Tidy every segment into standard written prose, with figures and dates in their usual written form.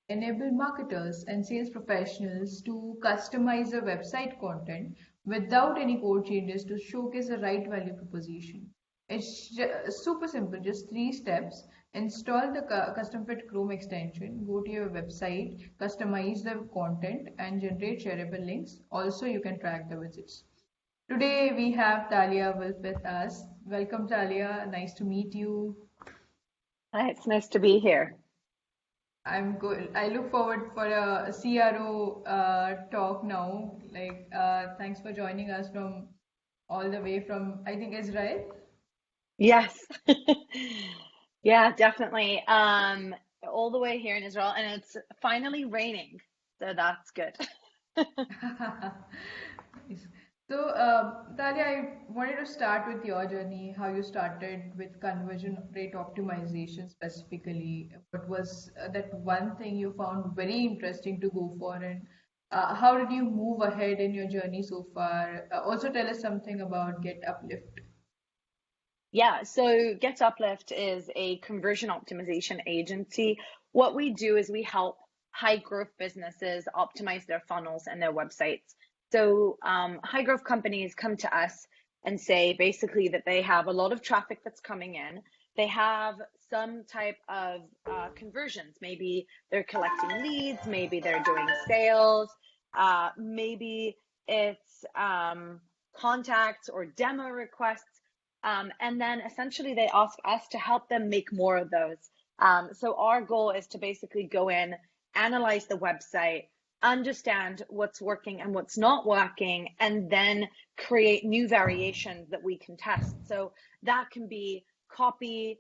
enable marketers and sales professionals to customize their website content without any code changes to showcase the right value proposition. It's super simple, just 3 steps. Install the CustomFit Chrome extension, go to your website, customize the content, and generate shareable links. Also, you can track the visits. Today, we have Talia Wolf with us. Welcome, Talia. Nice to meet you. Hi, it's nice to be here. I'm good. I look forward for a CRO talk now. Thanks for joining us from all the way from, I think, Israel. Yes. Yeah, definitely. All the way here in Israel, and it's finally raining, so that's good. Nice. So, Talia, I wanted to start with your journey, how you started with conversion rate optimization specifically. What was that one thing you found very interesting to go for, and how did you move ahead in your journey so far? Also, tell us something about Getuplift. Yeah, so Getuplift is a conversion optimization agency. What we do is we help high growth businesses optimize their funnels and their websites. So high growth companies come to us and say basically that they have a lot of traffic that's coming in. They have some type of conversions. Maybe they're collecting leads, maybe they're doing sales, maybe it's contacts or demo requests. And then essentially they ask us to help them make more of those. So our goal is to basically go in, analyze the website, understand what's working and what's not working, and then create new variations that we can test. So that can be copy,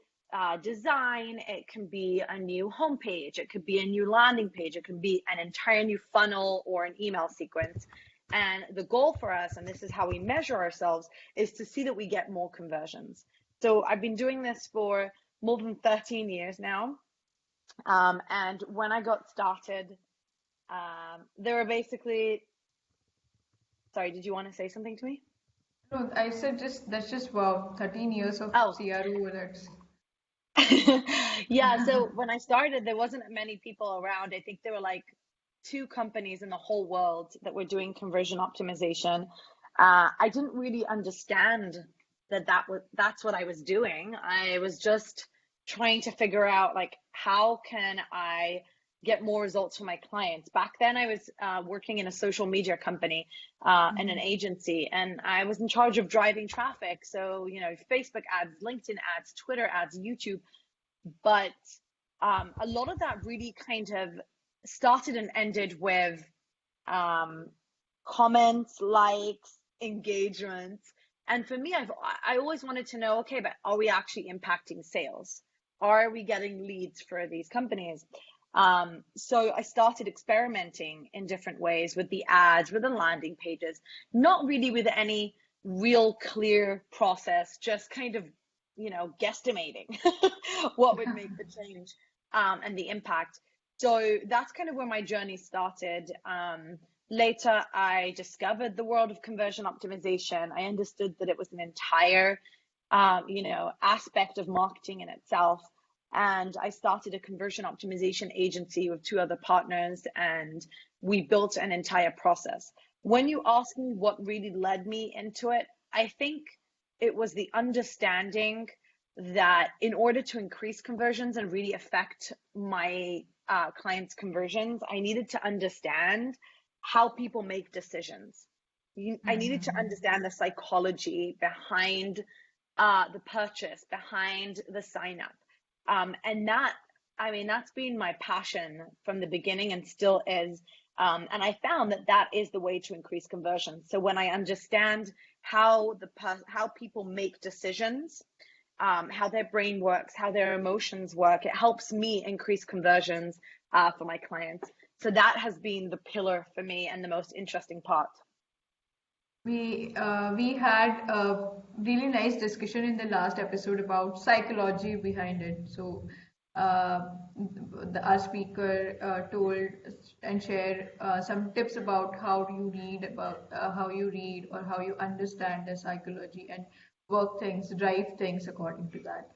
design, it can be a new homepage, it could be a new landing page, it can be an entire new funnel or an email sequence. And the goal for us, and this is how we measure ourselves, is to see that we get more conversions. So I've been doing this for more than 13 years now. And when I got started, there were basically, sorry, did you want to say something to me? No, I said just that's just wow, 13 years of Oh, CRO. That's yeah. So when I started, there wasn't many people around. I think there were like 2 companies in the whole world that were doing conversion optimization. I didn't really understand that's what I was doing. I was just trying to figure out like how can I get more results for my clients. Back then, I was working in a social media company and an Mhm. agency, and I was in charge of driving traffic. So Facebook ads, LinkedIn ads, Twitter ads, YouTube, but a lot of that really kind of started and ended with um, comments, likes, engagements. And for me, I always wanted to know, okay, but are we actually impacting sales? Are we getting leads for these companies? So I started experimenting in different ways with the ads, with the landing pages, not really with any real clear process, just kind of, guesstimating what would make the change and the impact. So that's kind of where my journey started. Later, I discovered the world of conversion optimization. I understood that it was an entire, aspect of marketing in itself. And I started a conversion optimization agency with 2 other partners, and we built an entire process. When you ask me what really led me into it, I think it was the understanding that in order to increase conversions and really affect my clients' conversions, I needed to understand how people make decisions. I needed to Mhm. understand the psychology behind the purchase, behind the sign up. And that's been my passion from the beginning and still is. And I found that is the way to increase conversion. So when I understand how people make decisions, how their brain works, how their emotions work, it helps me increase conversions for my clients. So that has been the pillar for me and the most interesting part. We had a really nice discussion in the last episode about psychology behind it. So our speaker told and shared some tips about how you read or how you understand the psychology and work things, drive things according to that.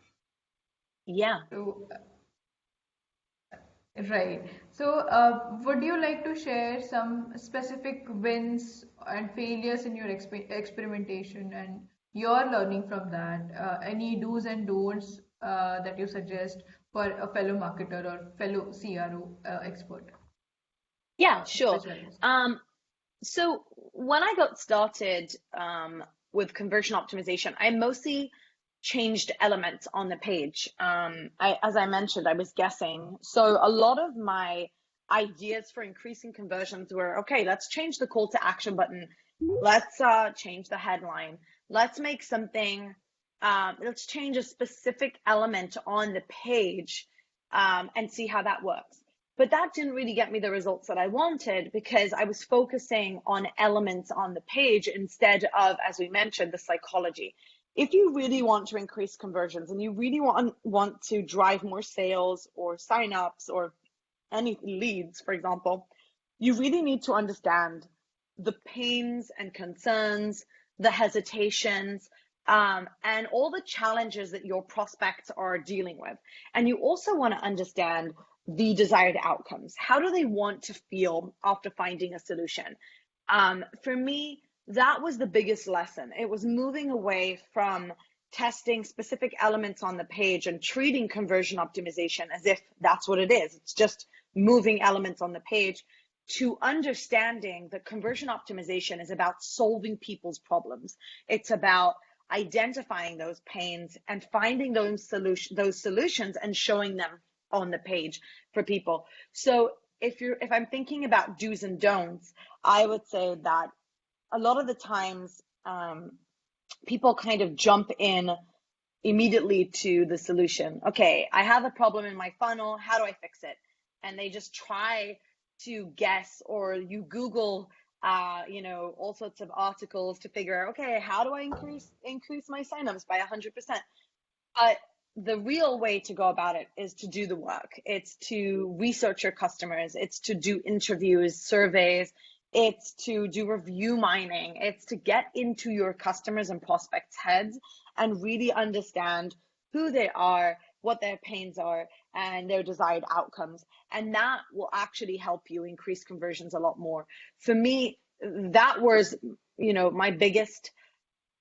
Yeah. So Right. So, would you like to share some specific wins and failures in your experimentation and your learning from that? Any do's and don'ts that you suggest for a fellow marketer or fellow CRO expert Yeah, or sure. specialist? So when I got started with conversion optimization, I mostly changed elements on the page. As I mentioned, I was guessing. So a lot of my ideas for increasing conversions were, okay, let's change the call to action button. Let's change the headline. Let's make something, let's change a specific element on the page and see how that works. But that didn't really get me the results that I wanted because I was focusing on elements on the page instead of, as we mentioned, the psychology. If you really want to increase conversions and you really want to drive more sales or sign-ups or any leads, for example, you really need to understand the pains and concerns, the hesitations, and all the challenges that your prospects are dealing with. And you also want to understand the desired outcomes. How do they want to feel after finding a solution? For me, that was the biggest lesson. It was moving away from testing specific elements on the page and treating conversion optimization as if that's what it is. It's just moving elements on the page, to understanding that conversion optimization is about solving people's problems. It's about identifying those pains and finding those solutions and showing them on the page for people. So if I'm thinking about do's and don'ts, I would say that a lot of the times people kind of jump in immediately to the solution. Okay, I have a problem in my funnel. How do I fix it? And they just try to guess, or you Google, all sorts of articles to figure out, okay, how do I increase my signups by 100%? But the real way to go about it is to do the work. It's to research your customers. It's to do interviews, surveys. It's to do review mining. It's to get into your customers and prospects' heads and really understand who they are, what their pains are, and their desired outcomes. And that will actually help you increase conversions a lot more. For me, that was,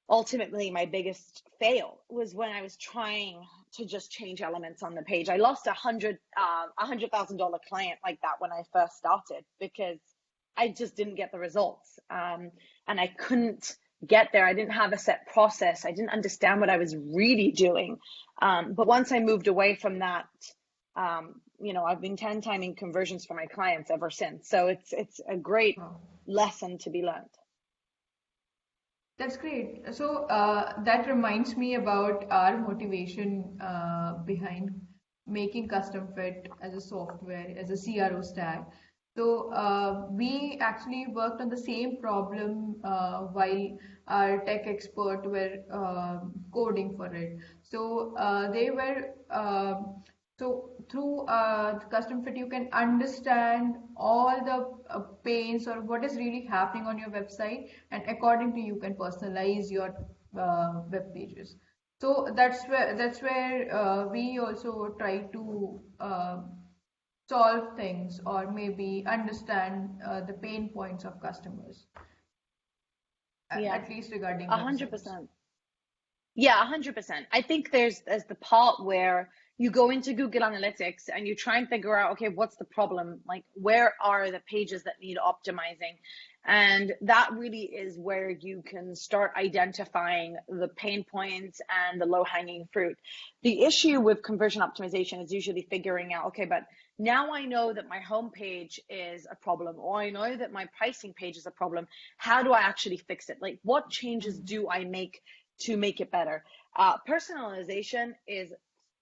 ultimately my biggest fail was when I was trying to just change elements on the page. I lost $100,000 client like that when I first started because I just didn't get the results, and I couldn't get there. I didn't have a set process. I didn't understand what I was really doing. But once I moved away from that, I've been 10 timing conversions for my clients ever since. So it's a great Wow. lesson to be learned. That's great. So that reminds me about our motivation behind making CustomFit as a software, as a CRO stack. So we actually worked on the same problem while our tech expert were coding for it. So they were so through CustomFit, you can understand all the pains or what is really happening on your website, and according to you can personalize your web pages. So that's where we also try to solve things or maybe understand the pain points of customers, Yeah, at least regarding a hundred websites. percent. Yeah, 100%. I think there's the part where you go into Google Analytics and you try and figure out, okay, what's the problem? Like, where are the pages that need optimizing? And that really is where you can start identifying the pain points and the low-hanging fruit. The issue with conversion optimization is usually figuring out, okay, but now I know that my homepage is a problem, or I know that my pricing page is a problem. How do I actually fix it? Like, what changes Mhm. do I make to make it better? Personalization is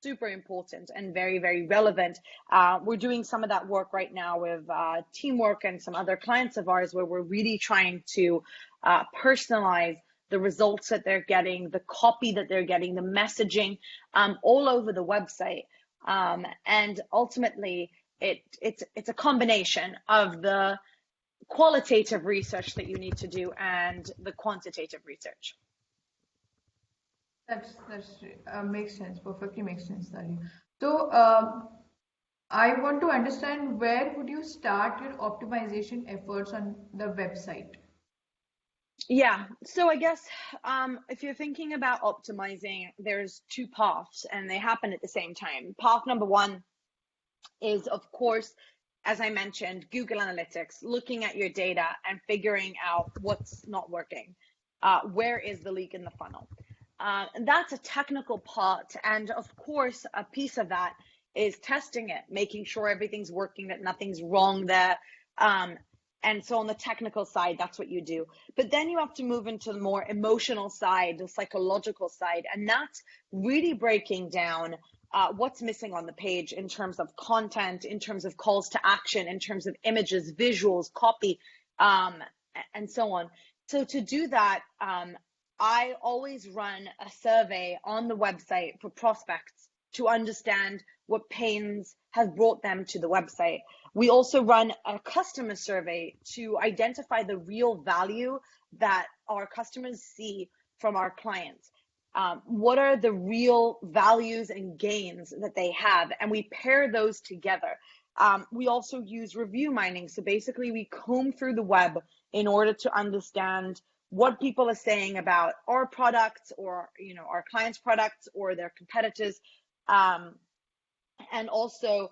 super important and very, very relevant. We're doing some of that work right now with Teamwork and some other clients of ours where we're really trying to personalize the results that they're getting, the copy that they're getting, the messaging all over the website. And ultimately, it's a combination of the qualitative research that you need to do and the quantitative research. That's makes sense. Perfectly makes sense, Talia. So I want to understand where would you start your optimization efforts on the website? Yeah, so I guess if you're thinking about optimizing, there's two paths and they happen at the same time. Path number one is, of course, as I mentioned, Google Analytics, looking at your data and figuring out what's not working. Where is the leak in the funnel? And that's a technical part. And of course, a piece of that is testing it, making sure everything's working, that nothing's wrong there. Um, and so on the technical side, that's what you do. But then you have to move into the more emotional side, the psychological side. And that's really breaking down what's missing on the page in terms of content, in terms of calls to action, in terms of images, visuals, copy, um, and so on. So to do that, I always run a survey on the website for prospects to understand what pains have brought them to the website. We also run a customer survey to identify the real value that our customers see from our clients. What are the real values and gains that they have? And we pair those together. We also use review mining. So basically, we comb through the web in order to understand what people are saying about our products or our clients' products or their competitors, and also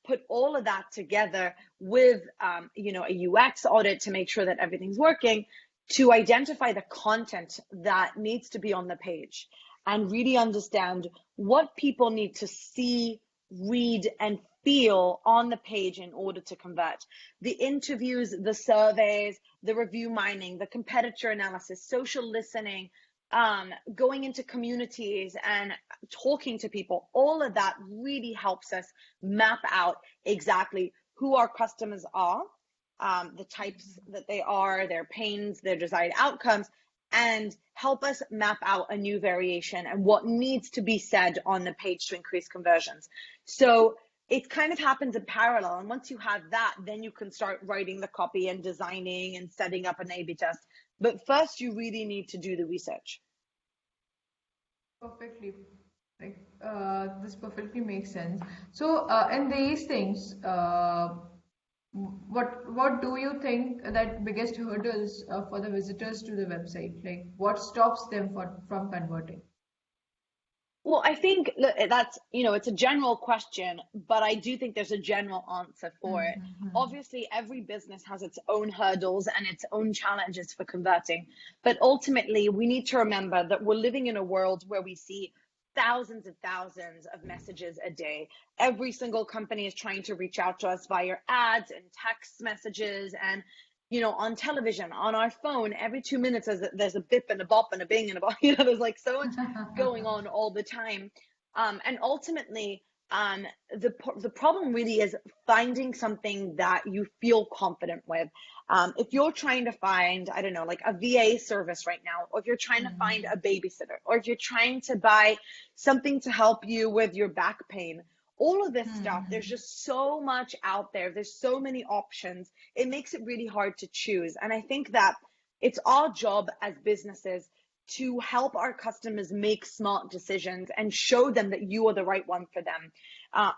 put all of that together with a UX audit to make sure that everything's working, to identify the content that needs to be on the page and really understand what people need to see, read, and feel on the page in order to convert. The interviews, the surveys, the review mining, the competitor analysis, social listening, going into communities and talking to people, all of that really helps us map out exactly who our customers are, the types that they are, their pains, their desired outcomes, and help us map out a new variation and what needs to be said on the page to increase conversions. So it kind of happens in parallel. And once you have that, then you can start writing the copy and designing and setting up an A/B test. But first, you really need to do the research. Perfectly. Like this perfectly makes sense. So, in these things, what do you think that biggest hurdles for the visitors to the website? Like, what stops them from converting? Well, I think that's, it's a general question, but I do think there's a general answer for it. Mm-hmm. Obviously, every business has its own hurdles and its own challenges for converting. But ultimately, we need to remember that we're living in a world where we see thousands of messages a day. Every single company is trying to reach out to us via ads and text messages and on television, on our phone, every 2 minutes there's a bip and a bop and a bing and a bop. There's like so much going on all the time. And ultimately, the problem really is finding something that you feel confident with. If you're trying to find, I don't know, like a VA service right now, or if you're trying to find a babysitter, or if you're trying to buy something to help you with your back pain, all of this stuff, there's Mm-hmm. just so much out there. There's so many options. It makes it really hard to choose. And I think that it's our job as businesses to help our customers make smart decisions and show them that you are the right one for them.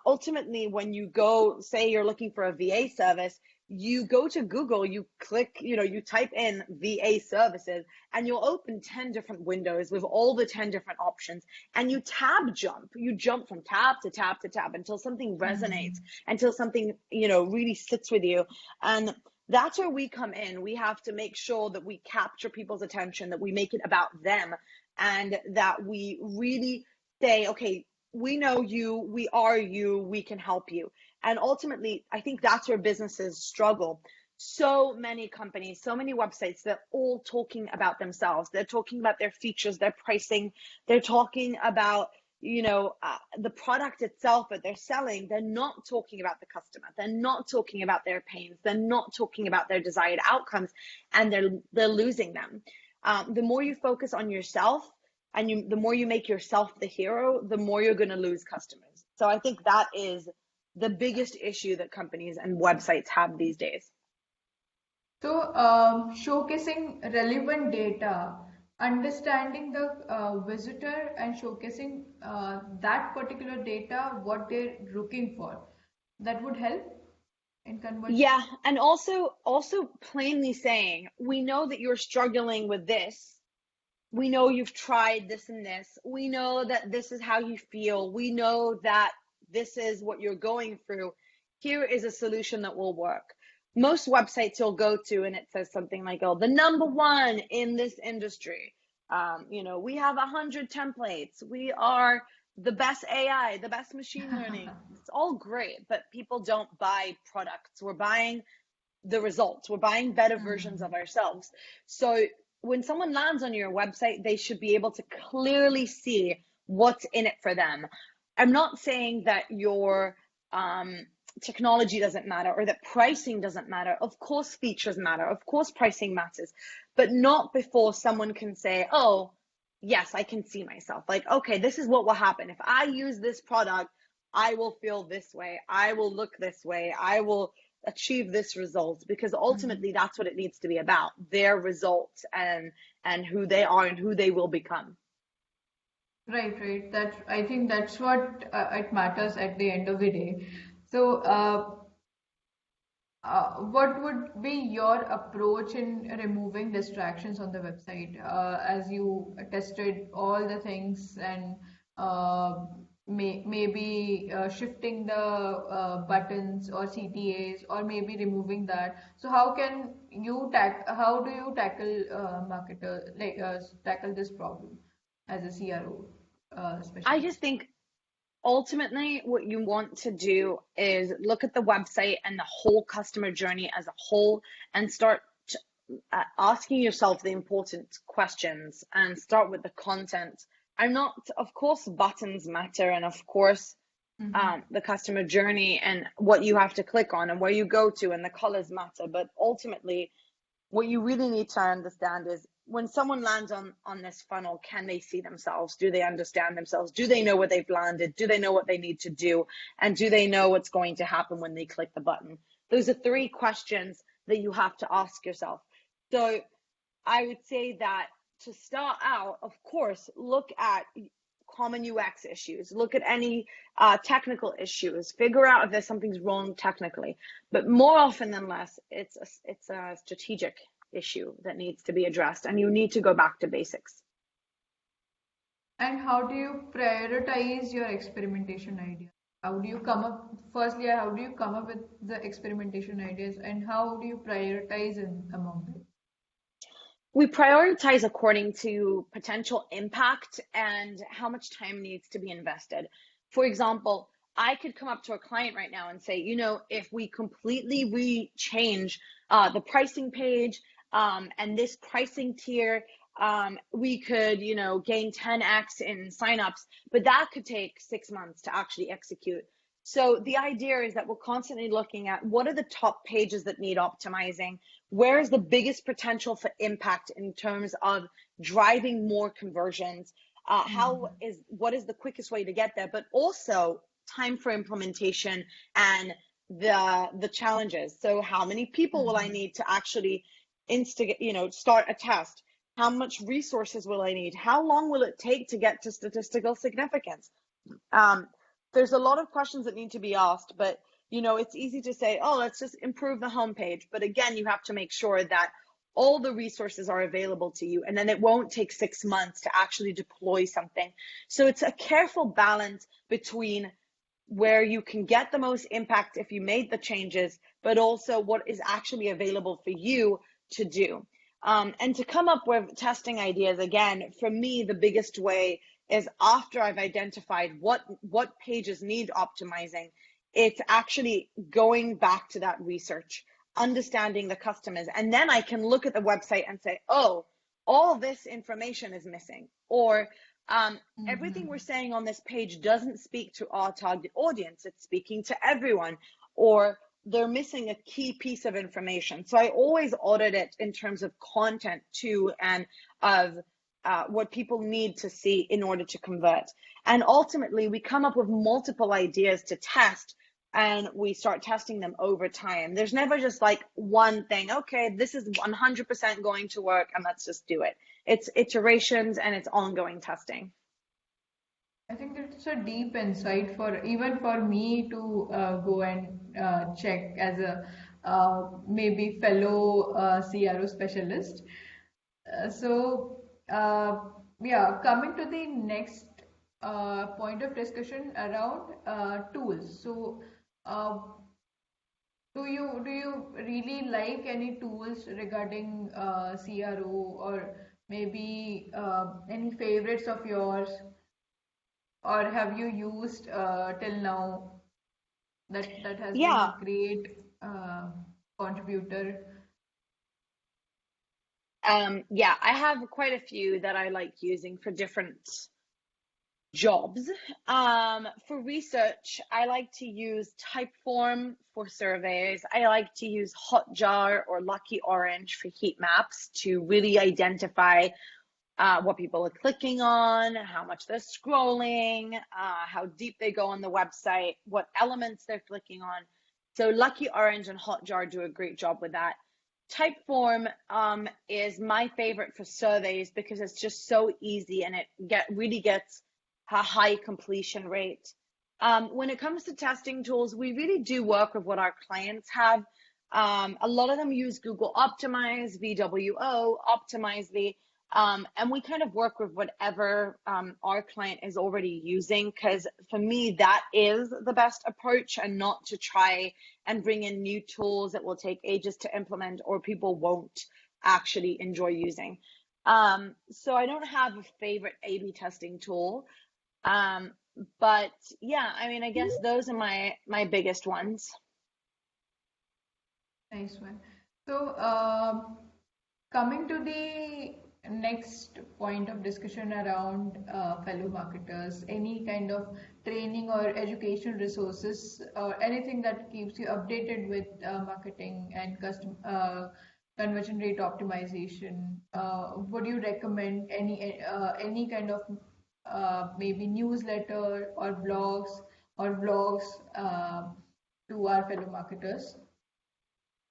Ultimately, when you go, say you're looking for a VA service, you go to Google, you click, you type in VA services, and you'll open 10 different windows with all the 10 different options. And you jump from tab to tab to tab until something resonates, Mm-hmm. until something, really sits with you. And that's where we come in. We have to make sure that we capture people's attention, that we make it about them, and that we really say, okay, we know you, we are you, we can help you. And ultimately, I think that's where businesses struggle. So many companies, so many websites, they're all talking about themselves. They're talking about their features, their pricing. They're talking about, the product itself that they're selling. They're not talking about the customer. They're not talking about their pains. They're not talking about their desired outcomes, and they're losing them. The more you focus on yourself, and the more you make yourself the hero, the more you're going to lose customers. So I think that is the biggest issue that companies and websites have these days. So, showcasing relevant data, understanding the visitor and showcasing that particular data, what they're looking for. That would help in conversion. Yeah, and also plainly saying, we know that you're struggling with this. We know you've tried this and this. We know that this is how you feel. We know that this is what you're going through. Here is a solution that will work. Most websites you'll go to and it says something like, oh, the number one in this industry. We have 100 templates. We are the best AI, the best machine learning. It's all great, but people don't buy products. We're buying the results. We're buying better versions of ourselves. So when someone lands on your website, they should be able to clearly see what's in it for them. I'm not saying that your technology doesn't matter or that pricing doesn't matter. Of course, features matter. Of course, pricing matters, but not before someone can say, oh, yes, I can see myself. Like, okay, this is what will happen. If I use this product, I will feel this way. I will look this way. I will achieve this result, because ultimately that's what it needs to be about, their results and who they are and who they will become. Right, right. That I think that's what it matters at the end of the day. So, what would be your approach in removing distractions on the website as you tested all the things and maybe shifting the buttons or CTAs or maybe removing that? So how do you tackle tackle this problem as a CRO I specialist? just think ultimately what you want to do is look at the website and the whole customer journey as a whole and start asking yourself the important questions and start with the content. I'm not, of course, buttons matter, and of course, Mm-hmm. the customer journey and what you have to click on and where you go to and the colors matter. But ultimately, what you really need to understand is when someone lands on this funnel, can they see themselves? Do they understand themselves? Do they know where they've landed? Do they know what they need to do? And do they know what's going to happen when they click the button? Those are three questions that you have to ask yourself. So I would say that to start out, of course, look at common UX issues, look at any technical issues, figure out if there's something's wrong technically. But more often than less, it's a strategic issue that needs to be addressed, and you need to go back to basics. And how do you prioritize your experimentation ideas? How do you come up with the experimentation ideas and how do you prioritize among them? We prioritize according to potential impact and how much time needs to be invested. For example, I could come up to a client right now and say, if we completely change the pricing page and this pricing tier, we could, gain 10x in signups, but that could take 6 months to actually execute. So the idea is that we're constantly looking at what are the top pages that need optimizing, where is the biggest potential for impact in terms of driving more conversions, what is the quickest way to get there, but also time for implementation and the challenges. So how many people will I need to actually instigate, start a test? How much resources will I need? How long will it take to get to statistical significance? There's a lot of questions that need to be asked, but it's easy to say, oh, let's just improve the homepage. But again, you have to make sure that all the resources are available to you, and then it won't take 6 months to actually deploy something. So it's a careful balance between where you can get the most impact if you made the changes, but also what is actually available for you to do. And to come up with testing ideas, again, for me, the biggest way is after I've identified what pages need optimizing, it's actually going back to that research, understanding the customers, and then I can look at the website and say, oh, all this information is missing, or everything we're saying on this page doesn't speak to our target audience, it's speaking to everyone, or they're missing a key piece of information. So I always audit it in terms of content too, and of what people need to see in order to convert. And ultimately, we come up with multiple ideas to test, and we start testing them over time. There's never just like one thing, okay, this is 100% going to work, and let's just do it. It's iterations and it's ongoing testing. I think it's a deep insight for even for me to go and check as a maybe fellow CRO specialist. So, yeah, coming to the next point of discussion around tools. So, uh, do you really like any tools regarding CRO, or maybe any favorites of yours, or have you used till now that has been a Yeah, great contributor? yeah, I have quite a few that I like using for different jobs. For research, I like to use Typeform for surveys. I like to use Hotjar or Lucky Orange for heat maps to really identify what people are clicking on, how much they're scrolling, how deep they go on the website, what elements they're clicking on. So Lucky Orange and Hotjar do a great job with that. Typeform is my favorite for surveys because it's just so easy and it really gets a high completion rate. When it comes to testing tools, we really do work with what our clients have. A lot of them use Google Optimize, VWO, Optimizely, and we kind of work with whatever our client is already using, because for me, that is the best approach, and not to try and bring in new tools that will take ages to implement or people won't actually enjoy using. So I don't have a favorite A/B testing tool. Um, but yeah, I mean, I guess those are my biggest ones. Nice one. So, coming to the next point of discussion around fellow marketers, any kind of training or education resources or anything that keeps you updated with marketing and conversion rate optimization, would you recommend any kind of maybe newsletter or blogs to our fellow marketers?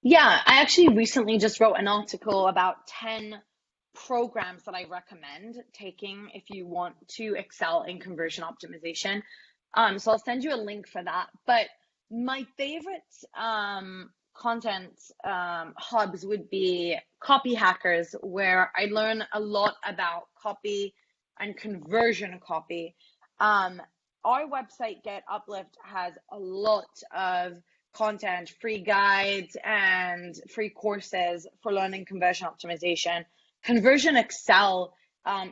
Yeah, I actually recently just wrote an article about 10 programs that I recommend taking if you want to excel in conversion optimization. So I'll send you a link for that. But my favorite content hubs would be Copy Hackers, where I learn a lot about copy and conversion copy. Um, our website, Getuplift, has a lot of content, free guides, and free courses for learning conversion optimization. Conversion Excel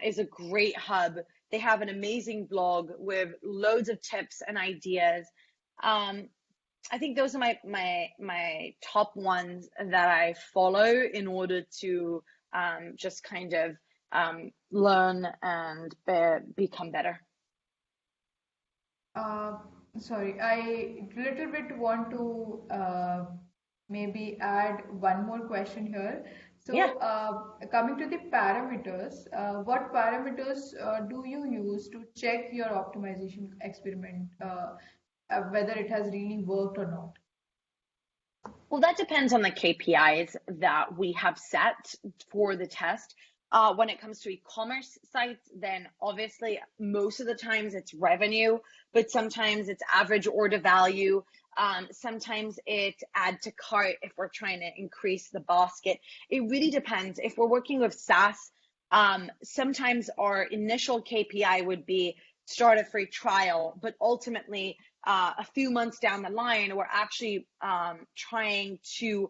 is a great hub. They have an amazing blog with loads of tips and ideas. Um, I think those are my top ones that I follow in order to just kind of learn and become better. Uh, Sorry, I little bit want to maybe add one more question here. Yeah. So, coming to the parameters, what parameters do you use to check your optimization experiment, whether it has really worked or not? Well, that depends on the KPIs that we have set for the test. When it comes to e-commerce sites, then obviously most of the times it's revenue, but sometimes it's average order value. Sometimes it's add to cart if we're trying to increase the basket. It really depends. If we're working with SaaS, sometimes our initial KPI would be start a free trial, but ultimately a few months down the line, we're actually trying to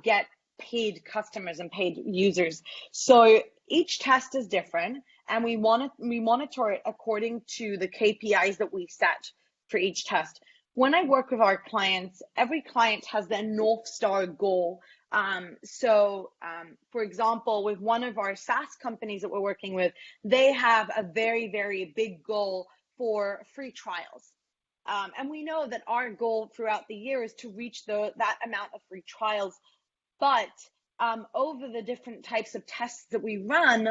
get paid customers and paid users. So each test is different, and we monitor it according to the KPIs that we set for each test. When I work with our clients, every client has their North Star goal. For example, with one of our SaaS companies that we're working with, they have a very, very big goal for free trials. And we know that our goal throughout the year is to reach that amount of free trials. But over the different types of tests that we run,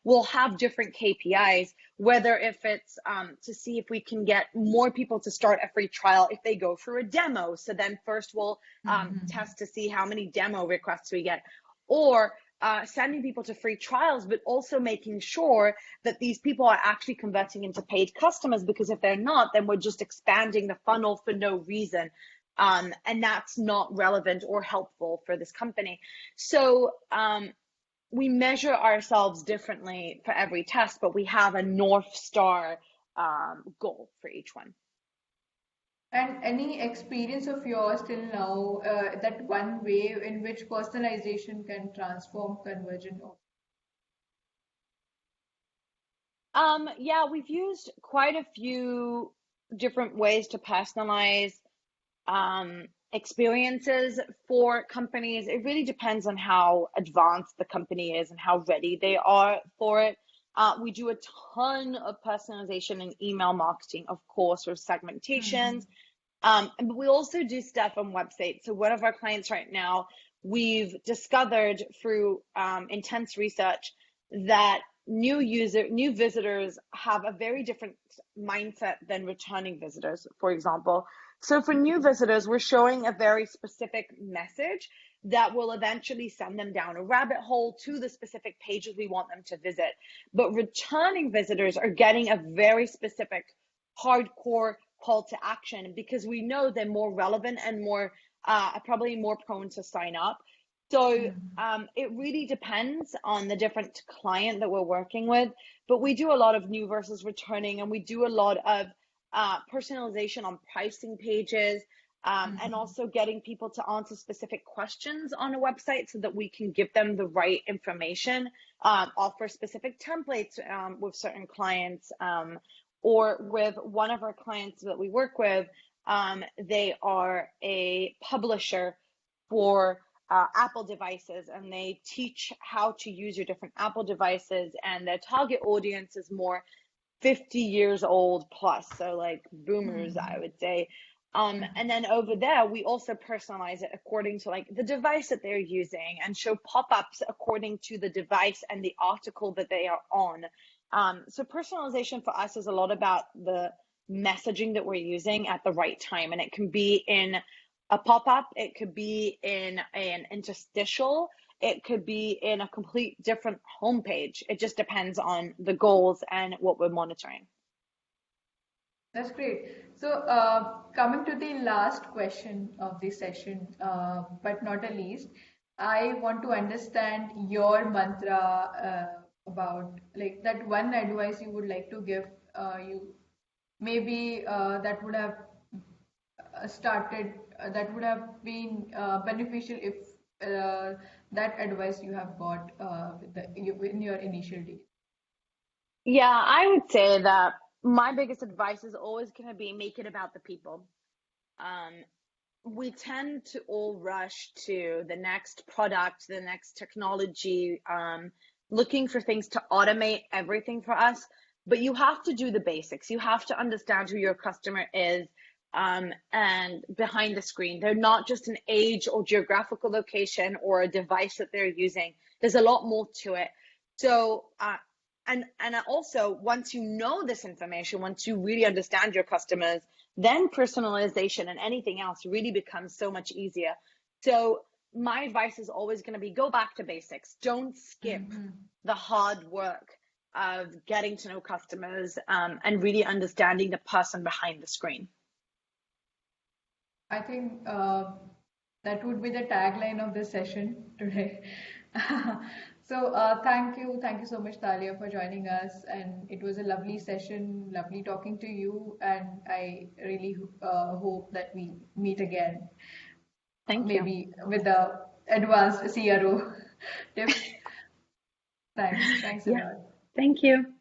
we'll have different KPIs. Whether if it's to see if we can get more people to start a free trial if they go through a demo. So then first we'll test to see how many demo requests we get, or sending people to free trials, but also making sure that these people are actually converting into paid customers, because if they're not, then we're just expanding the funnel for no reason. And that's not relevant or helpful for this company. So we measure ourselves differently for every test, but we have a North Star goal for each one. And any experience of yours till now, that one way in which personalization can transform conversion? Yeah, we've used quite a few different ways to personalize experiences for companies. It really depends on how advanced the company is and how ready they are for it. We do a ton of personalization in email marketing, of course, with segmentations. But we also do stuff on websites. So one of our clients right now, we've discovered through intense research that new visitors have a very different mindset than returning visitors, for example. So for new visitors, we're showing a very specific message that will eventually send them down a rabbit hole to the specific pages we want them to visit. But returning visitors are getting a very specific hardcore call to action, because we know they're more relevant and more probably more prone to sign up. So it really depends on the different client that we're working with, but we do a lot of new versus returning, and we do a lot of personalization on pricing pages, and also getting people to answer specific questions on a website so that we can give them the right information, offer specific templates with certain clients, or with one of our clients that we work with. They are a publisher for Apple devices, and they teach how to use your different Apple devices, and their target audience is more 50 years old plus, so like boomers, I would say. And then over there, we also personalize it according to like the device that they're using, and show pop-ups according to the device and the article that they are on. So personalization for us is a lot about the messaging that we're using at the right time, and it can be in a pop-up, it could be in an interstitial, it could be in a complete different homepage. It just depends on the goals and what we're monitoring. That's great. So, coming to the last question of the session, but not a least, I want to understand your mantra about like that one advice you would like to give you maybe that would have that would have been beneficial if that advice you have got in your initial days. Yeah, I would say that my biggest advice is always going to be make it about the people. Um, we tend to all rush to the next product, the next technology, looking for things to automate everything for us. But you have to do the basics. You have to understand who your customer is, and behind the screen. They're not just an age or geographical location or a device that they're using. There's a lot more to it. So, and also, once you know this information, once you really understand your customers, then personalization and anything else really becomes so much easier. So my advice is always going to be go back to basics. Don't skip the hard work of getting to know customers, and really understanding the person behind the screen. I think that would be the tagline of this session today. So thank you so much, Talia, for joining us, and it was a lovely session, lovely talking to you, and I really hope that we meet again, Thank you. maybe with the advanced CRO tips. Thanks a Yeah, lot. thank you.